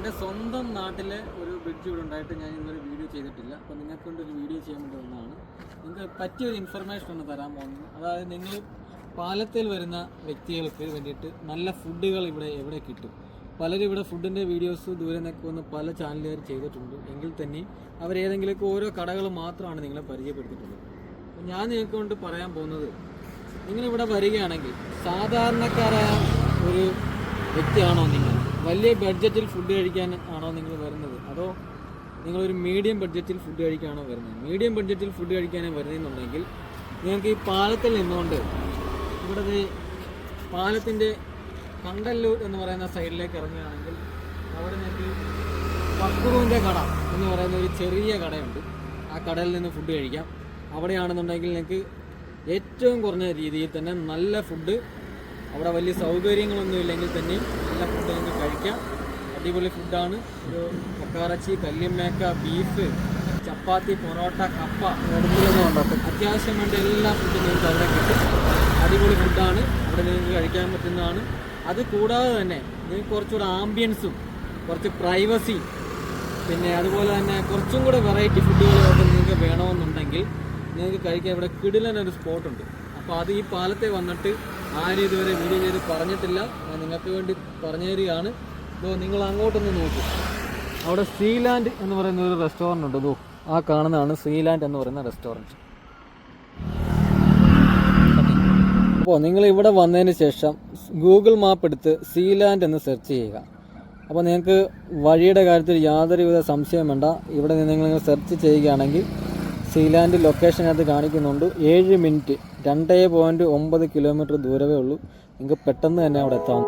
എൻ്റെ സ്വന്തം നാട്ടിലെ ഒരു ബ്രിഡ്ജ് ഇവിടെ ഉണ്ടായിട്ട് ഞാൻ ഇതുവരെ വീഡിയോ ചെയ്തിട്ടില്ല. അപ്പോൾ നിങ്ങൾക്ക് കൊണ്ട് ഒരു വീഡിയോ ചെയ്യാൻ വേണ്ടി വന്നതാണ്. നിങ്ങൾക്ക് പറ്റിയൊരു ഇൻഫർമേഷൻ ഒന്ന് തരാൻ പോകുന്നത്. അതായത് നിങ്ങൾ പാലത്തിൽ വരുന്ന വ്യക്തികൾക്ക് വേണ്ടിയിട്ട് നല്ല ഫുഡുകൾ ഇവിടെ എവിടെ കിട്ടും. പലരും ഇവിടെ ഫുഡിൻ്റെ വീഡിയോസ് ദൂരെ നിന്നൊക്കെ വന്ന് പല ചാനലുകാർ ചെയ്തിട്ടുണ്ട്. എങ്കിൽ തന്നെ അവരേതെങ്കിലുമൊക്കെ ഓരോ കടകൾ മാത്രമാണ് നിങ്ങളെ പരിചയപ്പെടുത്തിയിട്ടുള്ളത്. അപ്പോൾ ഞാൻ നിങ്ങൾക്ക് കൊണ്ട് പറയാൻ പോകുന്നത്, നിങ്ങളിവിടെ വരികയാണെങ്കിൽ സാധാരണക്കാരായ ഒരു വ്യക്തിയാണോ നിങ്ങൾ, വലിയ ബഡ്ജറ്റിൽ ഫുഡ് കഴിക്കാൻ ആണോ നിങ്ങൾ വരുന്നത്, അതോ നിങ്ങളൊരു മീഡിയം ബഡ്ജറ്റിൽ ഫുഡ് കഴിക്കാനാണോ വരുന്നത്? മീഡിയം ബഡ്ജറ്റിൽ ഫുഡ് കഴിക്കാനാണ് വരുന്നതെന്നുണ്ടെങ്കിൽ നിങ്ങൾക്ക് ഈ പാലത്തിൽ നിന്നുകൊണ്ട് ഇവിടുത്തെ പാലത്തിൻ്റെ കണ്ടല്ലൂർ എന്ന് പറയുന്ന സൈഡിലേക്ക് ഇറങ്ങുകയാണെങ്കിൽ അവിടെ നിങ്ങൾക്ക് പക്കുറുവിൻ്റെ കട എന്ന് പറയുന്ന ഒരു ചെറിയ കടയുണ്ട്. ആ കടയിൽ നിന്ന് ഫുഡ് കഴിക്കാം. അവിടെയാണെന്നുണ്ടെങ്കിൽ നിങ്ങൾക്ക് ഏറ്റവും കുറഞ്ഞ രീതിയിൽ തന്നെ നല്ല ഫുഡ്, അവിടെ വലിയ സൗകര്യങ്ങളൊന്നും ഇല്ലെങ്കിൽ തന്നെ നല്ല ഫുഡ് നിങ്ങൾക്ക് കഴിക്കാം. അടിപൊളി ഫുഡാണ്. ഒരു കക്കാറച്ചി, കല്ലിമേക്ക, ബീഫ്, ചപ്പാത്തി, പൊറോട്ട, കപ്പ, അത്യാവശ്യം വേണ്ട എല്ലാ ഫുഡും നിങ്ങൾക്ക് അവിടെ കിട്ടും. അടിപൊളി ഫുഡാണ്, അവിടെ നിങ്ങൾക്ക് കഴിക്കാൻ പറ്റുന്നതാണ്. അത് കൂടാതെ തന്നെ നിങ്ങൾക്ക് കുറച്ചുകൂടെ ആംബിയൻസും കുറച്ച് പ്രൈവസി, പിന്നെ അതുപോലെ തന്നെ കുറച്ചും കൂടെ വെറൈറ്റി ഫുഡുകളൊക്കെ നിങ്ങൾക്ക് വേണമെന്നുണ്ടെങ്കിൽ നിങ്ങൾക്ക് കഴിക്കാൻ ഇവിടെ കിടിലനൊരു സ്പോട്ടുണ്ട്. അപ്പോൾ അത് ഈ പാലത്തെ വന്നിട്ട് ആരും ഇതുവരെ വീഡിയോ ചെയ്ത് പറഞ്ഞിട്ടില്ല. ഞാൻ നിങ്ങൾക്ക് വേണ്ടി പറഞ്ഞു തരികയാണ്. ഇപ്പോൾ നിങ്ങൾ അങ്ങോട്ടൊന്ന് നോക്കും, അവിടെ സീലാൻഡ് എന്ന് പറയുന്ന ഒരു റെസ്റ്റോറൻറ്റ് ഉണ്ട്. ഇതോ ആ കാണുന്നതാണ് സീലാൻഡ് എന്ന് പറയുന്ന റെസ്റ്റോറൻറ്റ്. അപ്പോൾ നിങ്ങൾ ഇവിടെ വന്നതിന് ശേഷം ഗൂഗിൾ മാപ്പ് എടുത്ത് സീലാൻഡ് എന്ന് സെർച്ച് ചെയ്യുക. അപ്പോൾ നിങ്ങൾക്ക് വഴിയുടെ കാര്യത്തിൽ യാതൊരുവിധ സംശയം വേണ്ട. ഇവിടെ നിന്ന് നിങ്ങൾ സെർച്ച് ചെയ്യുകയാണെങ്കിൽ സീലാൻഡ് ലൊക്കേഷനകത്ത് കാണിക്കുന്നുണ്ട്. 7 മിനിറ്റ് 2.9 കിലോമീറ്റർ ദൂരമേ ഉള്ളൂ. നിങ്ങൾക്ക് പെട്ടെന്ന് തന്നെ അവിടെ എത്താം.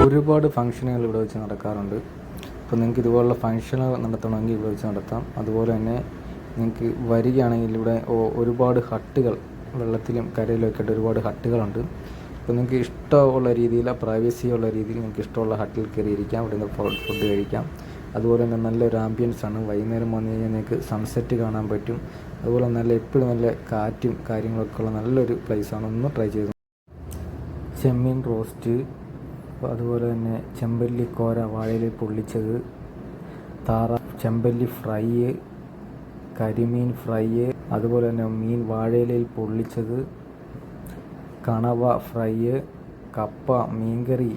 ഒരുപാട് ഫംഗ്ഷനുകൾ ഇവിടെ വെച്ച് നടക്കാറുണ്ട്. അപ്പോൾ നിങ്ങൾക്ക് ഇതുപോലുള്ള ഫംഗ്ഷനുകൾ നടത്തണമെങ്കിൽ ഇവിടെ വെച്ച് നടത്താം. അതുപോലെ തന്നെ നിങ്ങൾക്ക് വരികയാണെങ്കിൽ ഇവിടെ ഒരുപാട് ഹട്ടുകൾ, വെള്ളത്തിലും കരയിലും ഒക്കെ ആയിട്ട് ഒരുപാട് ഹട്ടുകളുണ്ട്. അപ്പോൾ നിങ്ങൾക്ക് ഇഷ്ടമുള്ള രീതിയിൽ, പ്രൈവസിയുള്ള രീതിയിൽ നിങ്ങൾക്ക് ഇഷ്ടമുള്ള ഹട്ടിൽ കയറിയിരിക്കാം. ഇവിടെ നിന്ന് ഫുഡ് കഴിക്കാം. അതുപോലെ തന്നെ നല്ലൊരു ആംബിയൻസ് ആണ്. വൈകുന്നേരം വന്നു കഴിഞ്ഞാൽ നിങ്ങൾക്ക് സൺസെറ്റ് കാണാൻ പറ്റും. അതുപോലെ നല്ല എപ്പോഴും നല്ല കാറ്റും കാര്യങ്ങളൊക്കെ ഉള്ള നല്ലൊരു പ്ലേസാണ്. ഒന്ന് ട്രൈ ചെയ്തു. ചെമ്മീൻ റോസ്റ്റ്, അതുപോലെ തന്നെ ചെമ്പല്ലി കോര വാഴയില പൊള്ളിച്ചത്, ചെമ്പല്ലി ഫ്രൈ, കരിമീൻ ഫ്രൈ, അതുപോലെ തന്നെ മീൻ വാഴയിലയിൽ പൊള്ളിച്ചത്, കണവ ഫ്രൈ, കപ്പ, മീൻകറി,